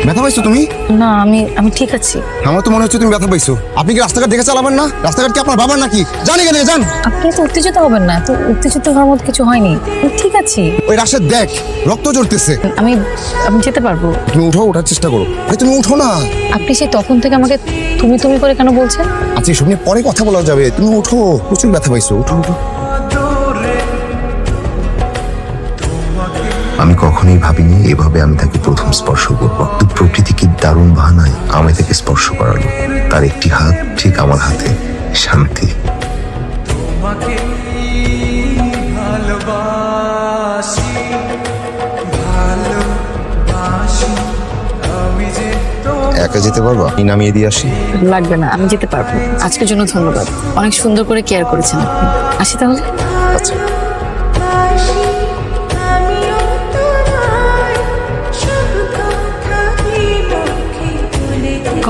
ব্যথা পাইছো তুমি? না, আমি ঠিক আছি। আমার তো মনে হচ্ছে তুমি ব্যথা পাইছো। আপনি কি রাস্তাঘাট দেখে চালাবেন না? রাস্তাঘাট কি আপনার বাবার নাকি? জানি কেন যান। আপনি তো উত্তেজিত হবেন না, তো উত্তেজিত হওয়ার মতো কিছু হয়নি, আমি ঠিক আছি। ওই রাশেদ দেখ, রক্ত ঝরতেছে। আমি যেতে পারবো। তুমি উঠো, ওঠার চেষ্টা করো। আরে তুমি উঠো না। আপনি সেই তখন থেকে আমাকে তুমি তুমি করে কেন বলছেন? আচ্ছা এসব নিয়ে পরে কথা বলা যাবে। তুমি উঠো, প্রচুর ব্যথা পাইছো, উঠো উঠো। আমি কখনোই ভাবিনি এভাবে আমি তাকে প্রথম স্পর্শ করব। তো প্রকৃতি কি দারুণ বাহানায় আমায় তাকে স্পর্শ করালো। তার একটি হাত ঠিক আমার হাতে। শান্তি। একা যেতে পারবা? আমি নামিয়ে দিয়ে আসি। লাগবে না, আমি যেতে পারবো। আজকের জন্য ধন্যবাদ, অনেক সুন্দর করে কেয়ার করেছেন আপনি। আসি তাহলে। আচ্ছা।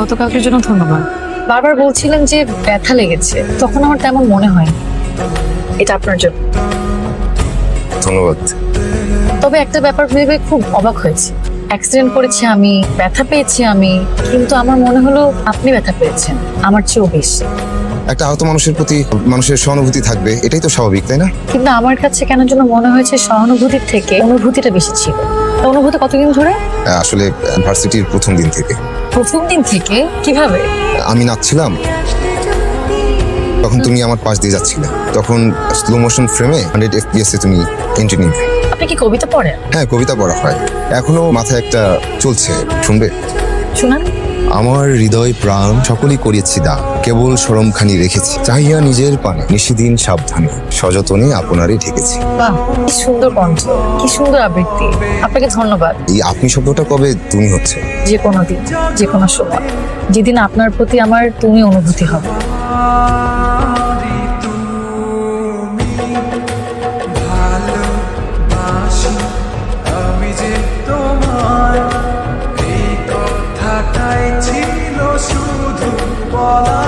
গতকালকের জন্য ধন্যবাদ। বারবার বলছিলেন যে ব্যথা লেগেছে, তখন আমার তেমন মনে হয়নি। এটা আপনার জন্য। ধন্যবাদ। তবে একটা ব্যাপার ভেবে খুব অবাক হয়েছে। অ্যাক্সিডেন্ট করেছি আমি, ব্যথা পেয়েছি আমি, কিন্তু আমার মনে হলো আপনি ব্যথা পেয়েছেন আমার চেয়েও বেশি। একটা আহত মানুষের প্রতি মানুষের সহানুভূতি থাকবে, এটাই তো স্বাভাবিক, তাই না? কিন্তু আমার কাছে কেন যেন মনে হয়েছে সহানুভূতির থেকে অনুভূতিটা বেশি ছিল। তা অনুভূতি কতদিন ধরে? আসলে ভার্সিটির প্রথম দিন থেকে। প্রথম দিন থেকে? কিভাবে? আমি নাচছিলাম, তখন তুমি আমার পাশ দিয়ে যাচ্ছিলে। তখন স্লো মোশন ফ্রেমে 100 FPS এ তুমি এন্ট্রি নিবে। আপনি কি কবিতা পড়েন? হ্যাঁ, কবিতা পড়া হয়, এখনো মাথায় একটা চলছে, শুনবে? শুনান। আমার হৃদয় প্রাণ সকলেই করিয়েছি দা, কেবল সরমখানি রেখেছি চাহিয়া নিজের পানে, নিশিদিন সাবধানে সযতনে আপনারই ঢেকেছি। বাহ, কি সুন্দর কণ্ঠ, কি সুন্দর আবৃত্তি। আপনাকে ধন্যবাদ। এই আপনি শব্দটা কবে তুমি হচ্ছে? যে কোনো দিন, যে কোনো সময়, যেদিন আপনার প্রতি আমার তুমি অনুভূতি হবে। আমি যে তোমার এই কথাটাই ছিল শুধু বলা।